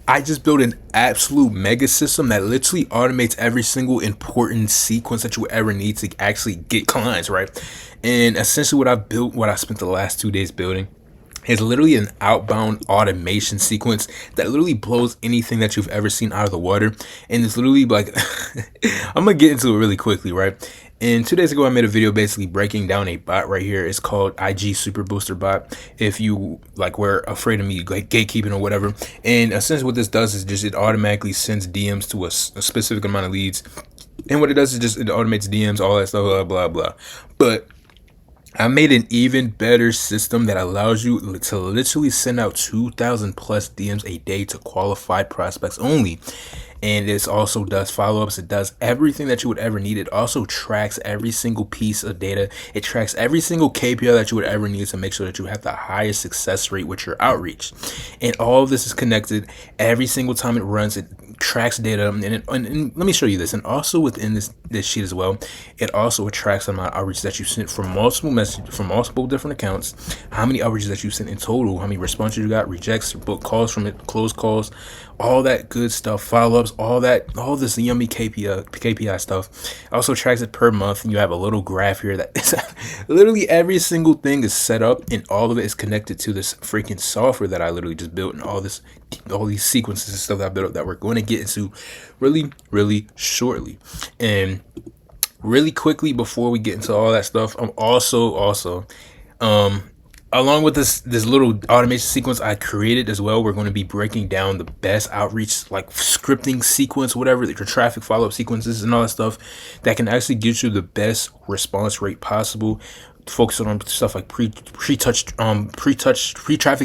I just built an absolute mega system that literally automates every single important sequence that you would ever need to actually get clients, right? And essentially, what I built, what I spent the last 2 days building, is literally an outbound automation sequence that literally blows anything that you've ever seen out of the water. And it's literally like, I'm gonna get into it really quickly, right? And 2 days ago, I made a video basically breaking down a bot right here. It's called IG Super Booster Bot. If you like were afraid of me like gatekeeping or whatever, and essentially what this does is just it automatically sends DMs to a specific amount of leads. And what it does is just it automates DMs, all that stuff, blah blah blah. But I made an even better system that allows you to literally send out 2,000 plus DMs a day to qualified prospects only. And this also does follow-ups. It does everything that you would ever need. It also tracks every single piece of data. It tracks every single KPI that you would ever need to make sure that you have the highest success rate with your outreach. And all of this is connected. Every single time it runs, it tracks data. And let me show you this. And also within this sheet as well, it also tracks the amount of outreach that you sent from multiple messages, from multiple different accounts, how many outreaches that you sent in total, how many responses you got, rejects, book calls from it, closed calls, all that good stuff, follow-ups, all this yummy KPI stuff. It also tracks it per month, and you have a little graph here that is literally every single thing is set up, and all of it is connected to this freaking software that I literally just built, and all these sequences and stuff that I built up that we're going to get into really shortly. And really quickly before we get into all that stuff, I'm also along with this little automation sequence I created as well, we're going to be breaking down the best outreach like scripting sequence, whatever, your traffic follow-up sequences and all that stuff that can actually get you the best response rate possible, focusing on stuff like pre-traffic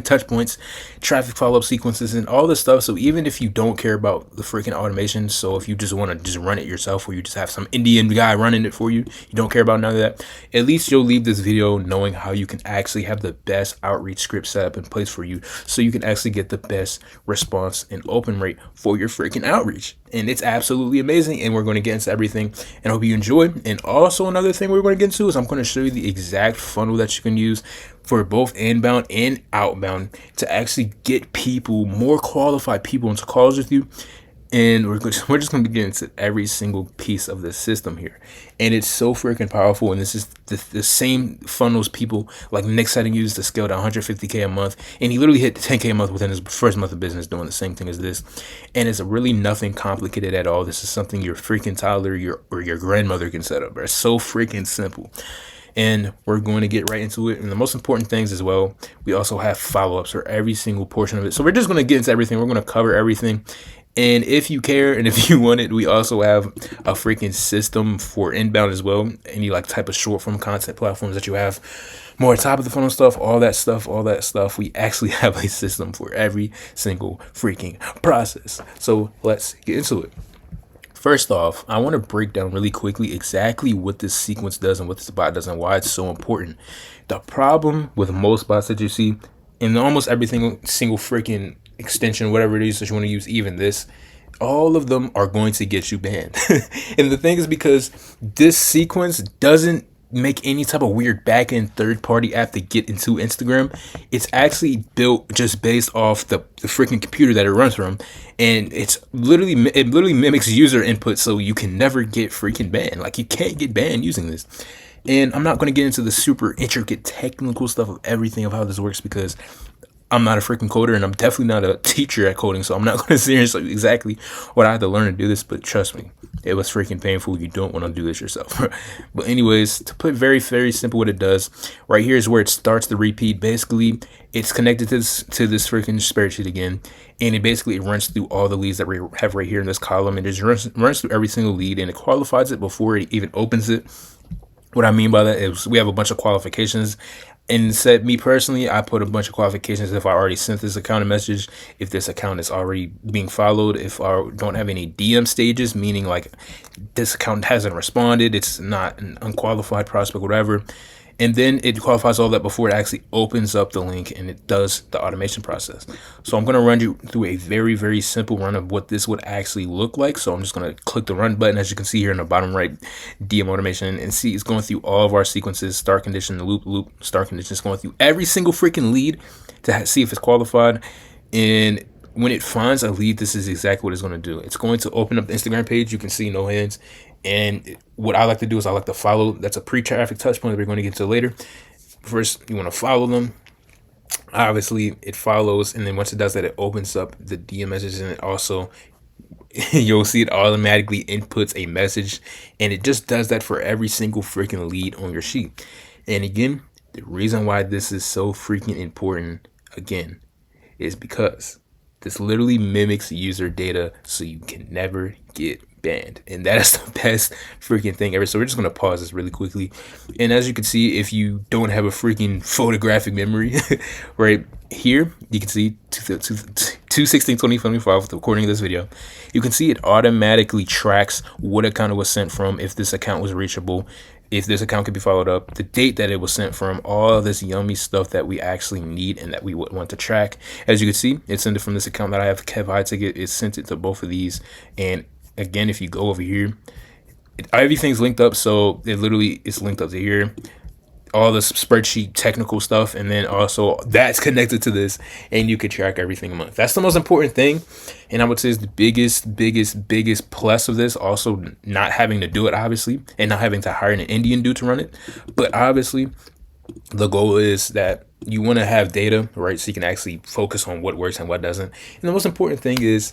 touch points, traffic follow-up sequences, and all this stuff. So even if you don't care about the freaking automation, so if you just want to just run it yourself, or you just have some Indian guy running it for you, you don't care about none of that, at least you'll leave this video knowing how you can actually have the best outreach script set up in place for you, so you can actually get the best response and open rate for your freaking outreach. And it's absolutely amazing, and we're going to get into everything, and I hope you enjoy. And also another thing we're going to get into is I'm going to show you the exact funnel that you can use for both inbound and outbound to actually get people, more qualified people, into calls with you. And we're just going to get into every single piece of the system here. And it's so freaking powerful. And this is the same funnels people like Nick Setting used to scale to 150K a month. And he literally hit 10K a month within his first month of business doing the same thing as this. And it's really nothing complicated at all. This is something your freaking toddler or your grandmother can set up. It's so freaking simple. And we're going to get right into it. And the most important things as well, we also have follow-ups for every single portion of it. So we're just going to get into everything. We're going to cover everything. And if you care and if you want it, we also have a freaking system for inbound as well. Any like type of short form content platforms that you have, more top of the funnel stuff, all that stuff. We actually have a system for every single freaking process. So let's get into it. First off, I want to break down really quickly exactly what this sequence does and what this bot does and why it's so important. The problem with most bots that you see, in almost every single freaking extension, whatever it is that you want to use, even this, all of them are going to get you banned. And the thing is, because this sequence doesn't make any type of weird back-end third-party app to get into Instagram. It's actually built just based off the freaking computer that it runs from, and it literally mimics user input, so you can never get freaking banned. Like, you can't get banned using this. And I'm not going to get into the super intricate technical stuff of everything of how this works, because I'm not a freaking coder, and I'm definitely not a teacher at coding, so I'm not going to sit here and show you exactly what I had to learn to do this, but trust me, it was freaking painful. You don't want to do this yourself. But anyways, to put very, very simple what it does, right here is where it starts the repeat. Basically, it's connected to this freaking spreadsheet again, and it basically runs through all the leads that we have right here in this column, and it just runs through every single lead, and it qualifies it before it even opens it. What I mean by that is we have a bunch of qualifications. And said, me personally, I put a bunch of qualifications if I already sent this account a message, if this account is already being followed, if I don't have any DM stages, meaning like this account hasn't responded, it's not an unqualified prospect, whatever. And then it qualifies all that before it actually opens up the link and it does the automation process. So I'm going to run you through a very, very simple run of what this would actually look like. So I'm just going to click the run button, as you can see here in the bottom right, DM automation, and see it's going through all of our sequences, start condition, loop, start condition. It's going through every single freaking lead to see if it's qualified. And when it finds a lead, this is exactly what it's going to do. It's going to open up the Instagram page. You can see no hands. And what I like to do is I like to follow. That's a pre-traffic touch point that we're going to get to later. First, you want to follow them. Obviously, it follows. And then once it does that, it opens up the DM messages. And it also, you'll see it automatically inputs a message. And it just does that for every single freaking lead on your sheet. And again, the reason why this is so freaking important, again, is because this literally mimics user data, so you can never get banned. And that is the best freaking thing ever. So we're just going to pause this really quickly. And as you can see, if you don't have a freaking photographic memory, right here, you can see 2/16/2025 with the recording of this video. You can see it automatically tracks what account it was sent from, if this account was reachable, if this account could be followed up, the date that it was sent from, all this yummy stuff that we actually need and that we would want to track. As you can see, it's sent it from this account that I have, Kev High Ticket. It sent it to both of these. And again, if you go over here, everything's linked up. So it literally is linked up to here. All the spreadsheet technical stuff, and then also that's connected to this, and you could track everything a month. That's the most important thing, and I would say is the biggest plus of this. Also, not having to do it, obviously, and not having to hire an Indian dude to run it. But obviously, the goal is that you want to have data, right, so you can actually focus on what works and what doesn't. And the most important thing is,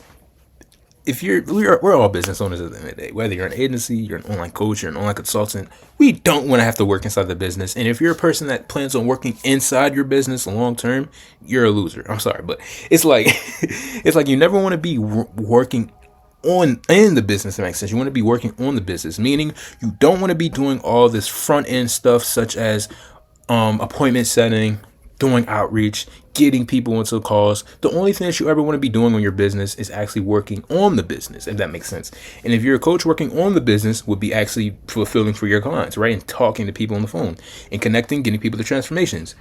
if we're all business owners at the end of the day, whether you're an agency, you're an online coach, you're an online consultant, we don't want to have to work inside the business. And if you're a person that plans on working inside your business long term, you're a loser. I'm sorry, but it's like it's like you never want to be working in the business. It makes sense. You want to be working on the business, meaning you don't want to be doing all this front end stuff such as appointment setting, doing outreach, getting people into calls. The only thing that you ever want to be doing on your business is actually working on the business, if that makes sense. And if you're a coach, working on the business would be actually fulfilling for your clients, right? And talking to people on the phone and connecting, getting people to transformations.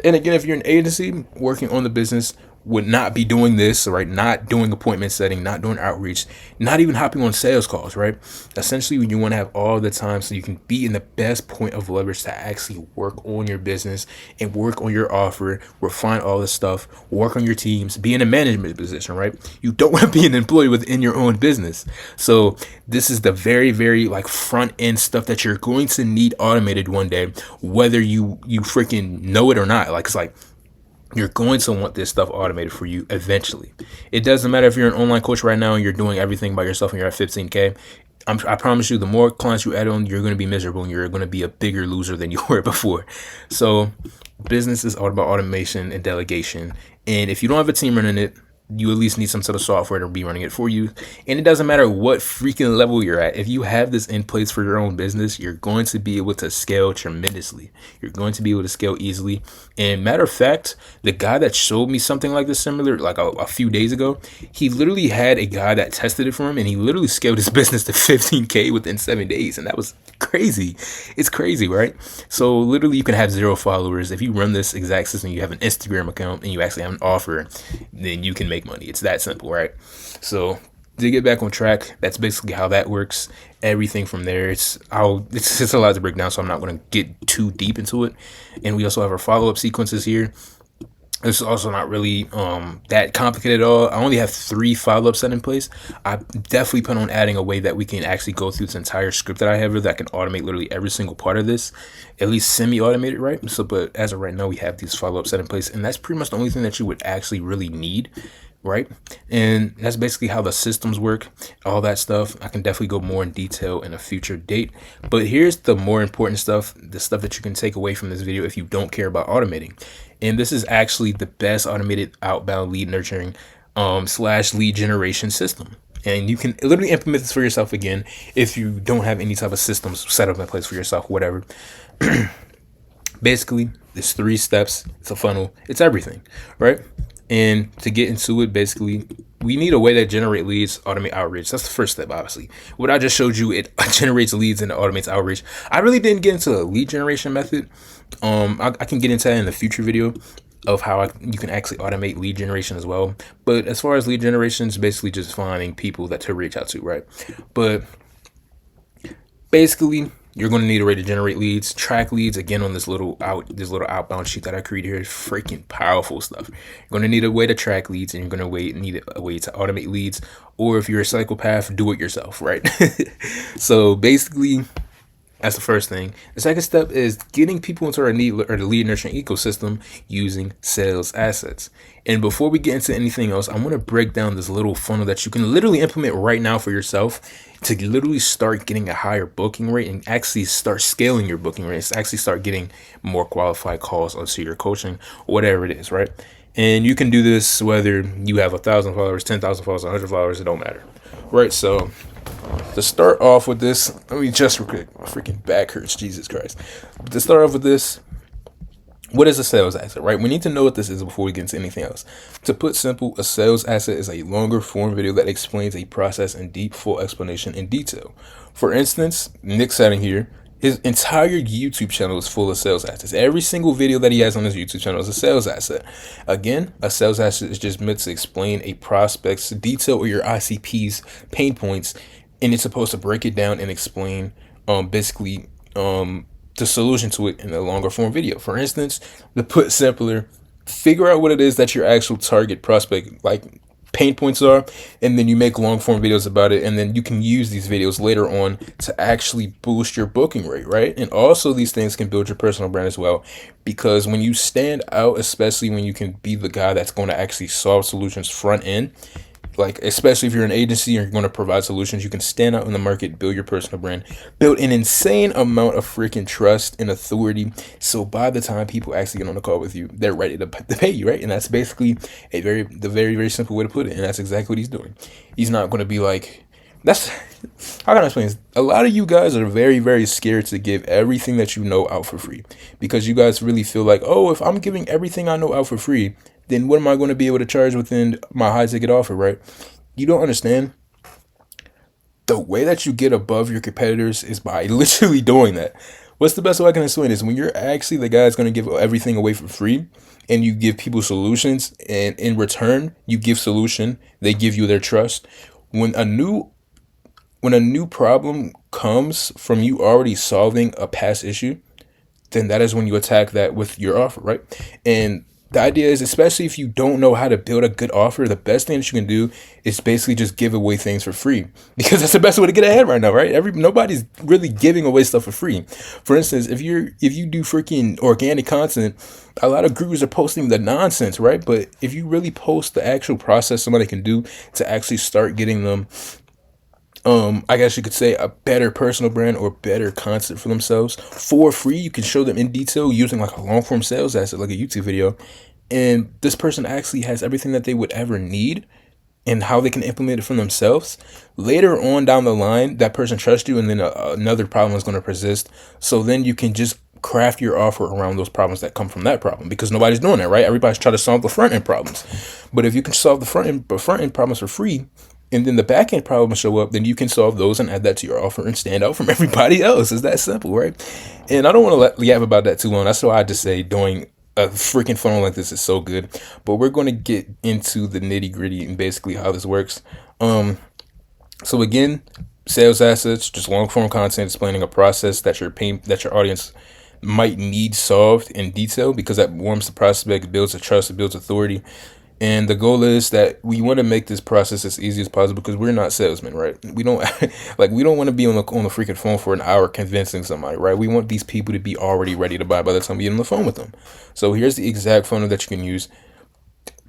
And again, if you're an agency, working on the business would not be doing this, right? Not doing appointment setting, not doing outreach, not even hopping on sales calls, right? Essentially, you want to have all the time so you can be in the best point of leverage to actually work on your business and work on your offer, refine all this stuff, work on your teams, be in a management position, right? You don't want to be an employee within your own business. So this is the very, very like front end stuff that you're going to need automated one day, whether you freaking know it or not. Like, it's like, you're going to want this stuff automated for you eventually. It doesn't matter if you're an online coach right now and you're doing everything by yourself and you're at 15K. I promise you, the more clients you add on, you're going to be miserable and you're going to be a bigger loser than you were before. So business is all about automation and delegation. And if you don't have a team running it, you at least need some sort of software to be running it for you. And it doesn't matter what freaking level you're at. If you have this in place for your own business, you're going to be able to scale tremendously. You're going to be able to scale easily. And matter of fact, the guy that showed me something like this similar, like a few days ago, he literally had a guy that tested it for him and he literally scaled his business to 15K within 7 days. And that was crazy. It's crazy, right? So literally you can have 0 followers. If you run this exact system, you have an Instagram account and you actually have an offer, then you can make money. It's that simple, right? So to get back on track, that's basically how that works. Everything from there, it's a lot to break down, so I'm not going to get too deep into it. And we also have our follow-up sequences here. This is also not really that complicated at all. I only have 3 follow-ups set in place. I definitely plan on adding a way that we can actually go through this entire script that I have here that can automate literally every single part of this, at least semi-automated, right? So, but as of right now, we have these follow-ups set in place, and that's pretty much the only thing that you would actually really need, right? And that's basically how the systems work, all that stuff. I can definitely go more in detail in a future date. But here's the more important stuff, the stuff that you can take away from this video if you don't care about automating. And this is actually the best automated outbound lead nurturing / lead generation system. And you can literally implement this for yourself again if you don't have any type of systems set up in place for yourself, whatever. Basically, there's 3 steps. It's a funnel. It's everything, right? And to get into it, basically, we need a way to generate leads, automate outreach. That's the first step, obviously. What I just showed you, it generates leads and it automates outreach. I really didn't get into a lead generation method. I can get into that in the future video of how you can actually automate lead generation as well. But as far as lead generation, it's basically just finding people that to reach out to, right? But basically, You're going to need a way to generate leads, track leads. Again, on this little outbound sheet that I created here is freaking powerful stuff. You're going to need a way to track leads, and you're going to need a way to automate leads. Or if you're a psychopath, do it yourself, right? So basically, that's the first thing. The second step is getting people into our the lead nurturing ecosystem using sales assets. And before we get into anything else, I want to break down this little funnel that you can literally implement right now for yourself to literally start getting a higher booking rate and actually start scaling your booking rates, actually start getting more qualified calls onto your coaching, whatever it is, right? And you can do this whether you have 1,000 followers, 10,000 followers, 100 followers, it don't matter, right? So to start off with this, let me just real quick, my freaking back hurts, Jesus Christ. To start off with this, what is a sales asset, right? We need to know what this is before we get into anything else. To put simple, a sales asset is a longer form video that explains a process in deep, full explanation in detail. For instance, Nick Setting here, his entire YouTube channel is full of sales assets. Every single video that he has on his YouTube channel is a sales asset. Again, a sales asset is just meant to explain a prospect's detail or your ICP's pain points, and it's supposed to break it down and explain basically the solution to it in a longer form video. For instance, to put simpler, figure out what it is that your actual target prospect like pain points are, and then you make long form videos about it, and then you can use these videos later on to actually boost your booking rate, right? And also these things can build your personal brand as well, because when you stand out, especially when you can be the guy that's going to actually solve solutions front end, like especially if you're an agency or you're going to provide solutions, you can stand out in the market, build your personal brand, build an insane amount of freaking trust and authority. So by the time people actually get on the call with you, they're ready to pay you, right? And that's basically the very simple way to put it. And that's exactly what he's doing. He's not going to be like, that's how can I explain this? A lot of you guys are very scared to give everything that you know out for free, because you guys really feel like, oh, if I'm giving everything I know out for free, then what am I going to be able to charge within my high ticket offer, right? You don't understand. The way that you get above your competitors is by literally doing that. What's the best way I can explain this? When you're actually the guy that's going to give everything away for free, and you give people solutions, and in return you give solution, they give you their trust. When a new problem comes from you already solving a past issue, then that is when you attack that with your offer, right? And the idea is, especially if you don't know how to build a good offer, the best thing that you can do is basically just give away things for free, because that's the best way to get ahead right now, right? Nobody's really giving away stuff for free. For instance, if you do freaking organic content, a lot of gurus are posting the nonsense, right? But if you really post the actual process somebody can do to actually start getting them, I guess you could say, a better personal brand or better concept for themselves for free, you can show them in detail using like a long form sales asset, like a YouTube video. And this person actually has everything that they would ever need and how they can implement it for themselves. Later on down the line, that person trusts you, and then another problem is going to persist. So then you can just craft your offer around those problems that come from that problem, because nobody's doing that, right? Everybody's trying to solve the front end problems. But if you can solve the front end problems for free, and then the back end problems show up, then you can solve those and add that to your offer and stand out from everybody else. It's that simple, right? And I don't want to yap about that too long. That's why I just say doing a freaking funnel like this is so good. But we're going to get into the nitty gritty and basically how this works. So again, sales assets, just long form content explaining a process that your audience might need solved in detail, because that warms the prospect, builds a trust, it builds authority. And the goal is that we want to make this process as easy as possible, because we're not salesmen, right? We don't want to be on the freaking phone for an hour convincing somebody, right? We want these people to be already ready to buy by the time we get on the phone with them. So here's the exact funnel that you can use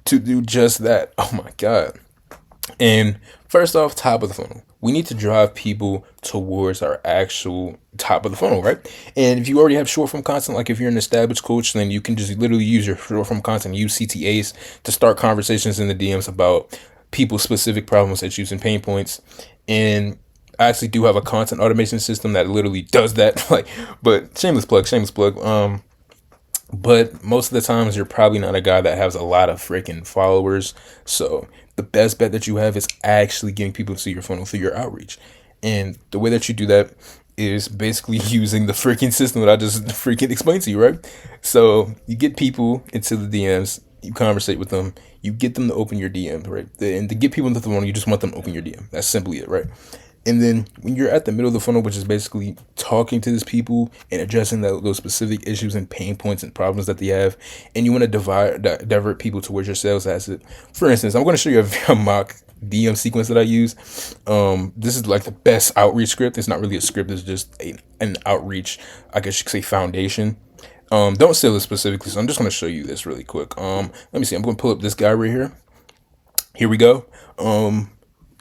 to do just that. Oh my God. And first off, top of the funnel, we need to drive people towards our actual top of the funnel, right? And if you already have short form content, like if you're an established coach, then you can just literally use your short form content, use CTAs to start conversations in the DMs about people's specific problems that using pain points. And I actually do have a content automation system that literally does that. But shameless plug. But most of the times you're probably not a guy that has a lot of freaking followers. So the best bet that you have is actually getting people to see your funnel through your outreach. And the way that you do that is basically using the freaking system that I just freaking explained to you, right? So you get people into the DMs, you conversate with them, you get them to open your DM, right? And to get people into the funnel, you just want them to open your DM. That's simply it, right? And then when you're at the middle of the funnel, which is basically talking to these people and addressing those specific issues and pain points and problems that they have, and you want to divert people towards your sales asset. For instance, I'm going to show you a mock DM sequence that I use. This is like the best outreach script. It's not really a script. It's just an outreach, I guess you could say, foundation. Don't steal this specifically, so I'm just going to show you this really quick. Let me see. I'm going to pull up this guy right here. Here we go.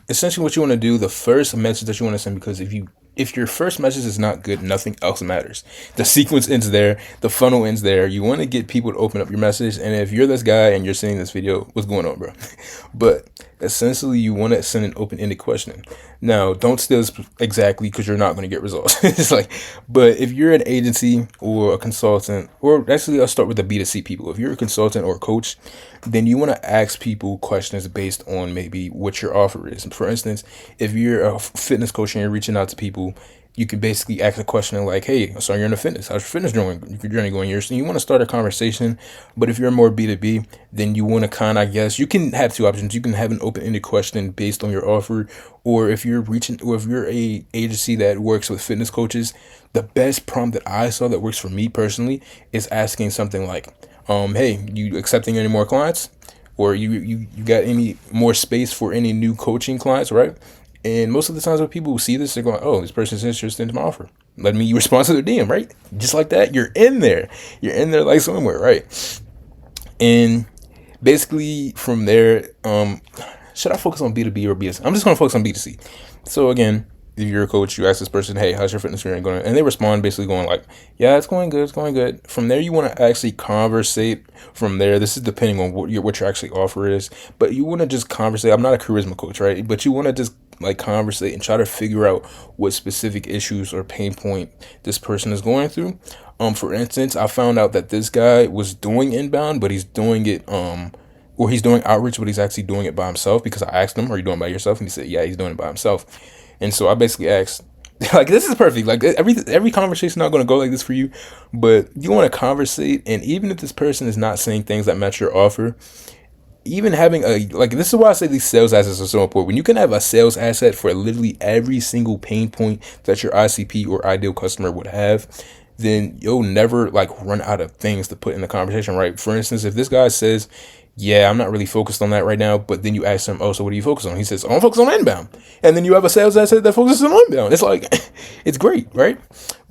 Essentially what you want to do, the first message that you want to send, because if your first message is not good, nothing else matters. The sequence ends there, the funnel ends there. You want to get people to open up your message. And if you're this guy and you're seeing this video, what's going on, bro? But essentially you want to send an open-ended question. Now, don't steal this exactly, because you're not going to get results. It's like, but if you're an agency or a consultant, or actually I'll start with the B2C people. If you're a consultant or a coach, then you want to ask people questions based on maybe what your offer is. For instance, if you're a fitness coach and you're reaching out to people, you can basically ask a question like, hey, so you're into fitness. How's your fitness journey going? You want to start a conversation. But if you're more B2B, then you want to kind of, I guess, you can have two options. You can have an open-ended question based on your offer. Or if you're a agency that works with fitness coaches, the best prompt that I saw that works for me personally is asking something like, hey, you accepting any more clients? Or you got any more space for any new coaching clients, right? And most of the times when people see this, they're going, oh, this person's interested in my offer. Let me respond to their DM, right? Just like that, you're in there. You're in there like somewhere, right? And basically from there, should I focus on B2B or B2C? I'm just going to focus on B2C. So again, if you're a coach, you ask this person, hey, how's your fitness journey going? And they respond basically going like, yeah, it's going good. It's going good. From there, you want to actually conversate from there. This is depending on what your actually offer is, but you want to just conversate. I'm not a charisma coach, right? But you want to just like conversate and try to figure out what specific issues or pain point this person is going through. For instance, I found out that this guy was doing inbound, but he's doing it, or he's doing outreach, but he's actually doing it by himself, because I asked him, are you doing it by yourself? And he said, yeah, he's doing it by himself. And so I basically asked, like, this is perfect. Like every conversation is not going to go like this for you, but you want to conversate. And even if this person is not saying things that match your offer, even having this is why I say these sales assets are so important. When you can have a sales asset for literally every single pain point that your ICP or ideal customer would have, then you'll never like run out of things to put in the conversation, right? For instance, if this guy says, yeah, I'm not really focused on that right now, but then you ask him, oh, so what do you focus on? He says, oh, I'm focused on inbound. And then you have a sales asset that focuses on inbound. It's like, it's great, right?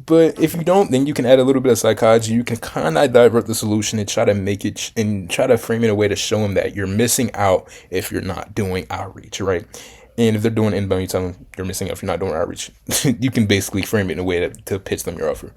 But if you don't, then you can add a little bit of psychology. You can kind of divert the solution and try to make it and try to frame it in a way to show them that you're missing out if you're not doing outreach, right? And if they're doing inbound, you tell them you're missing out if you're not doing outreach. You can basically frame it in a way to pitch them your offer.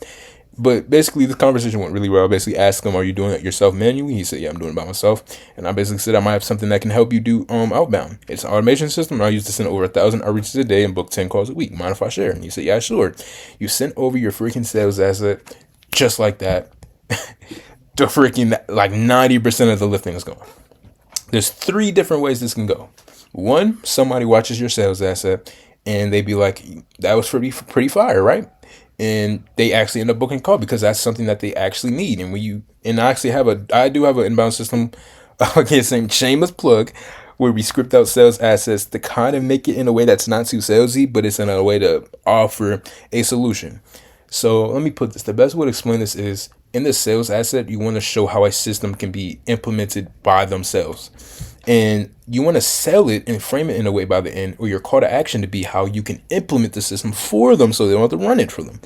But basically, the conversation went really well. I basically asked him, are you doing it yourself manually? He said, yeah, I'm doing it by myself. And I basically said, I might have something that can help you do outbound. It's an automation system. I used to send over 1,000 outreaches a day and book 10 calls a week. Mind if I share? And he said, yeah, sure. You sent over your freaking sales asset just like that. The freaking, like 90% of the lifting is gone. There's 3 different ways this can go. 1, somebody watches your sales asset and they be like, that was pretty fire, right? And they actually end up booking a call because that's something that they actually need. And I do have an inbound system, again, same shameless plug, where we script out sales assets to kind of make it in a way that's not too salesy, but it's in a way to offer a solution. So let me put this. The best way to explain this is, in the sales asset, you want to show how a system can be implemented by themselves. And you want to sell it and frame it in a way by the end, or your call to action to be how you can implement the system for them so they don't have to run it for them.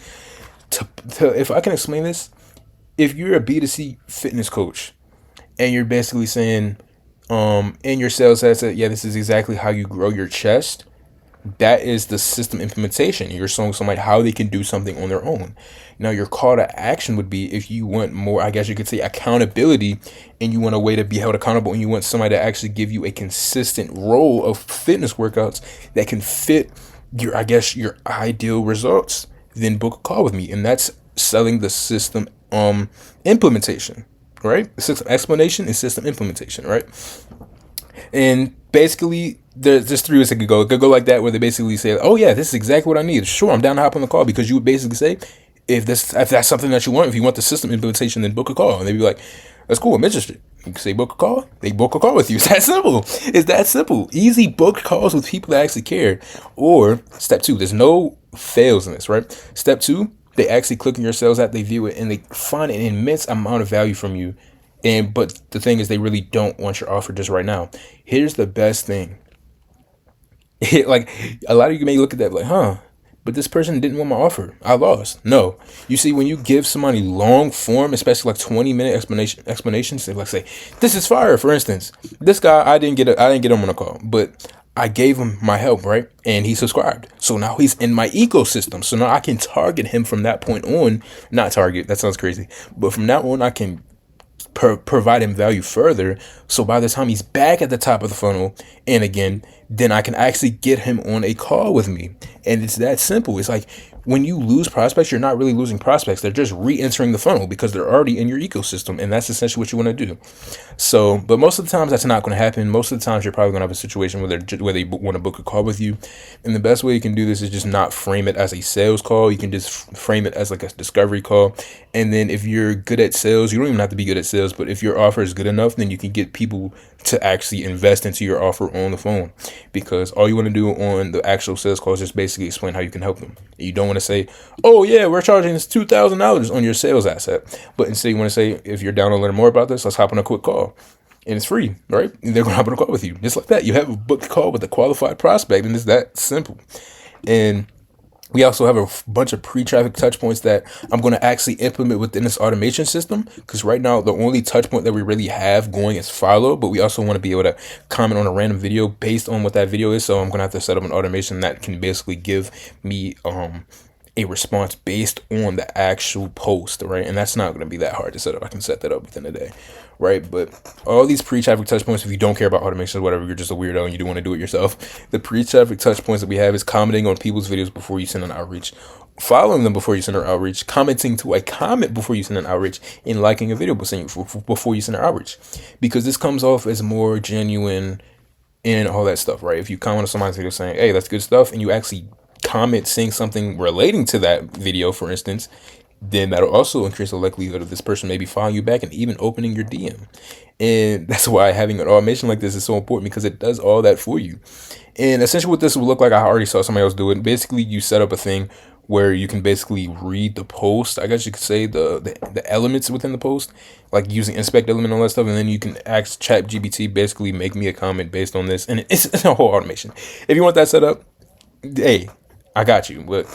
If I can explain this, if you're a B2C fitness coach and you're basically saying in your sales asset, yeah, this is exactly how you grow your chest, that is the system implementation. You're showing somebody how they can do something on their own. Now, your call to action would be, if you want more, I guess you could say, accountability, and you want a way to be held accountable, and you want somebody to actually give you a consistent roll of fitness workouts that can fit your ideal results, then book a call with me. And that's selling the system implementation, right? System explanation and system implementation, right? And basically, there's 3 ways it could go. It could go like that, where they basically say, oh yeah, this is exactly what I need. Sure, I'm down to hop on the call, because you would basically say, if that's something that you want, if you want the system implementation, then book a call. And they'd be like, that's cool, I'm interested. You can say book a call. They book a call with you. It's that simple. It's that simple. Easy book calls with people that actually care. Or step 2, there's no fails in this, right? Step 2, they actually click on your sales app, they view it, and they find an immense amount of value from you. But the thing is, they really don't want your offer just right now. Here's the best thing. Like, a lot of you may look at that like, huh, but this person didn't want my offer. I lost. No. You see, when you give somebody long form, especially like 20-minute explanations, they like say, this is fire, for instance. This guy, I didn't get him on a call, but I gave him my help, right? And he subscribed. So now he's in my ecosystem. So now I can target him from that point on. Not target, that sounds crazy. But from now on, I can provide him value further. So by the time he's back at the top of the funnel, and again, then I can actually get him on a call with me. And it's that simple. It's like, when you lose prospects, you're not really losing prospects. They're just re-entering the funnel because they're already in your ecosystem. And that's essentially what you want to do. So, but most of the times that's not going to happen. Most of the times you're probably going to have a situation where they want to book a call with you. And the best way you can do this is just not frame it as a sales call. You can just frame it as like a discovery call. And then if you're good at sales, you don't even have to be good at sales, but if your offer is good enough, then you can get people to actually invest into your offer on the phone, because all you want to do on the actual sales call is just basically explain how you can help them. You don't want to say, oh yeah, we're charging this $2,000 on your sales asset, but instead you want to say, if you're down to learn more about this, let's hop on a quick call, and it's free, right? And they're going to hop on a call with you, just like that. You have a booked call with a qualified prospect, and it's that simple. And we also have a bunch of pre-traffic touch points that I'm going to actually implement within this automation system, because right now the only touch point that we really have going is follow, but we also want to be able to comment on a random video based on what that video is. So I'm going to have to set up an automation that can basically give me a response based on the actual post, right? And that's not going to be that hard to set up. I can set that up within a day, right? But all these pre-traffic touch points, if you don't care about automation or whatever, you're just a weirdo and you do want to do it yourself, the pre-traffic touch points that we have is commenting on people's videos before you send an outreach, following them before you send an outreach, commenting to a comment before you send an outreach, and liking a video before you send an outreach, because this comes off as more genuine and all that stuff, right? If you comment on somebody's video saying, hey, that's good stuff, and you actually comment saying something relating to that video, for instance, then that'll also increase the likelihood of this person maybe following you back and even opening your DM. And that's why having an automation like this is so important, because it does all that for you. And essentially what this will look like, I already saw somebody else do it. Basically, you set up a thing where you can basically read the post, I guess you could say the elements within the post, like using inspect element and all that stuff, and then you can ask ChatGPT, basically make me a comment based on this, and it's a whole automation. If you want that set up, hey, I got you. But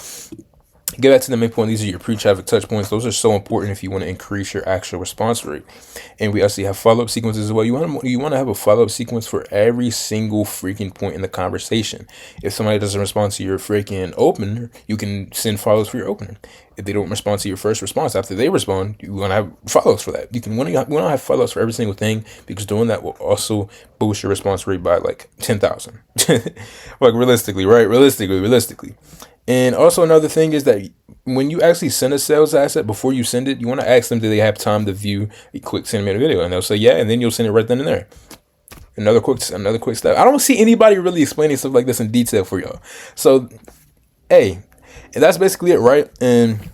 get back to the main point. These are your pre-traffic touch points. Those are so important if you want to increase your actual response rate. And we actually have follow-up sequences as well. You want to have a follow-up sequence for every single freaking point in the conversation. If somebody doesn't respond to your freaking opener, you can send follows for your opener. If they don't respond to your first response after they respond, you want to have follows for that. We want to have follows for every single thing, because doing that will also boost your response rate by like 10,000. Like realistically, right? Realistically. And also another thing is that when you actually send a sales asset, before you send it, you want to ask them, do they have time to view a quick 10-minute video? And they'll say, yeah, and then you'll send it right then and there. Another quick step. I don't see anybody really explaining stuff like this in detail for y'all. So, hey, and that's basically it, right? And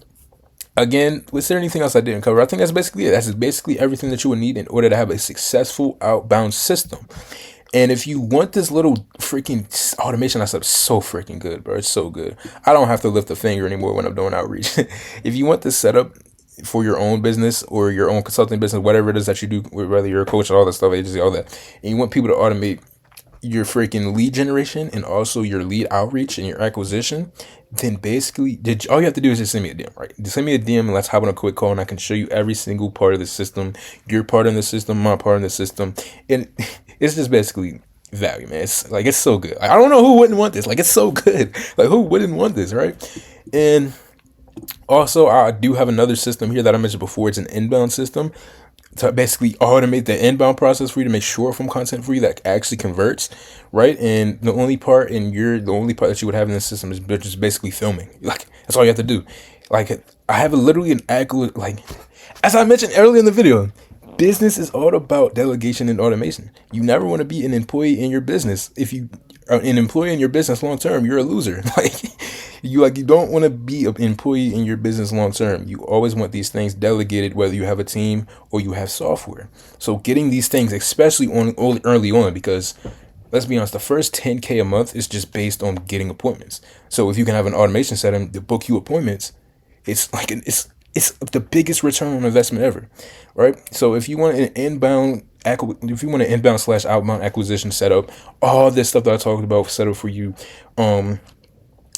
again, was there anything else I didn't cover? I think that's basically it. That's basically everything that you would need in order to have a successful outbound system. And if you want this little freaking automation, that stuff's so freaking good, bro. It's so good. I don't have to lift a finger anymore when I'm doing outreach. If you want this set up for your own business or your own consulting business, whatever it is that you do, whether you're a coach or all that stuff, agency, all that, and you want people to automate your freaking lead generation and also your lead outreach and your acquisition, then basically all you have to do is just send me a DM, right? Just send me a DM and let's hop on a quick call, and I can show you every single part of the system, your part in the system, my part in the system. And it's just basically value, man. It's like, it's so good. I don't know who wouldn't want this. Like, it's so good. Like, who wouldn't want this, right? And also, I do have another system here that I mentioned before. It's an inbound system to basically automate the inbound process for you, to make sure from content for you that actually converts, right? And the only part that you would have in the system is just basically filming. Like, that's all you have to do. Like, I have literally an accurate, like, as I mentioned earlier in the video, business is all about delegation and automation. You never want to be an employee in your business. If you are an employee in your business long term, you're a loser. Like, You don't want to be an employee in your business long term. You always want these things delegated, whether you have a team or you have software. So getting these things, especially on early on, because let's be honest, the first 10K a month is just based on getting appointments. So if you can have an automation setting to book you appointments, it's like it's the biggest return on investment ever, right? So if you want an if you want an inbound slash outbound acquisition setup, all this stuff that I talked about set up for you,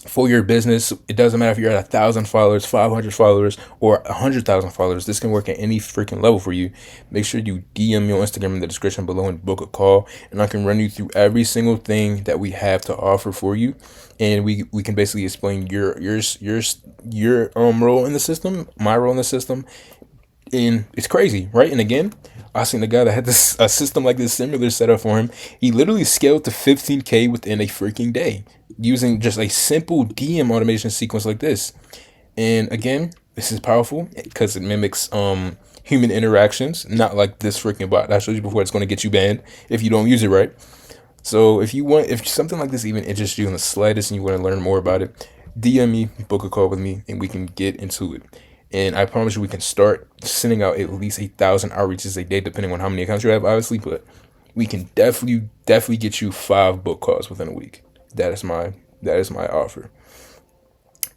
for your business. It doesn't matter if you're at 1,000 followers, 500 followers, or 100,000 followers. This can work at any freaking level for you. Make sure you DM me on Instagram in the description below and book a call, and I can run you through every single thing that we have to offer for you, and we can basically explain your role in the system, my role in the system, and it's crazy, right? And again, I seen a guy that had a system like this similar set up for him. He literally scaled to 15K within a freaking day using just a simple DM automation sequence like this. And again, this is powerful because it mimics human interactions, not like this freaking bot that I showed you before. It's going to get you banned if you don't use it right. So if something like this even interests you in the slightest and you want to learn more about it, DM me, book a call with me, and we can get into it. And I promise you, we can start sending out at least 1,000 outreaches a day, depending on how many accounts you have, obviously. But we can definitely get you 5 book calls within a week. That is my offer.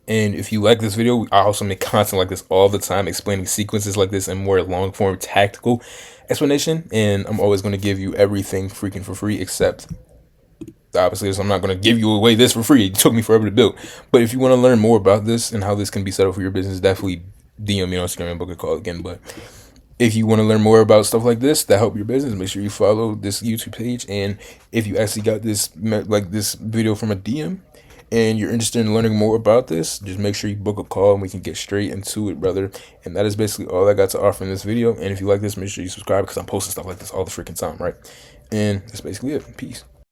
And if you like this video, I also make content like this all the time, explaining sequences like this in more long form tactical explanation. And I'm always going to give you everything freaking for free, except obviously, so I'm not going to give you away this for free. It took me forever to build. But if you want to learn more about this and how this can be set up for your business, definitely DM me on Instagram and book a call again. But if you want to learn more about stuff like this that help your business, make sure you follow this YouTube page. And if you actually got this video from a DM and you're interested in learning more about this, just make sure you book a call and we can get straight into it, brother. And that is basically all I got to offer in this video. And if you like this, make sure you subscribe because I'm posting stuff like this all the freaking time, right? And that's basically it. Peace.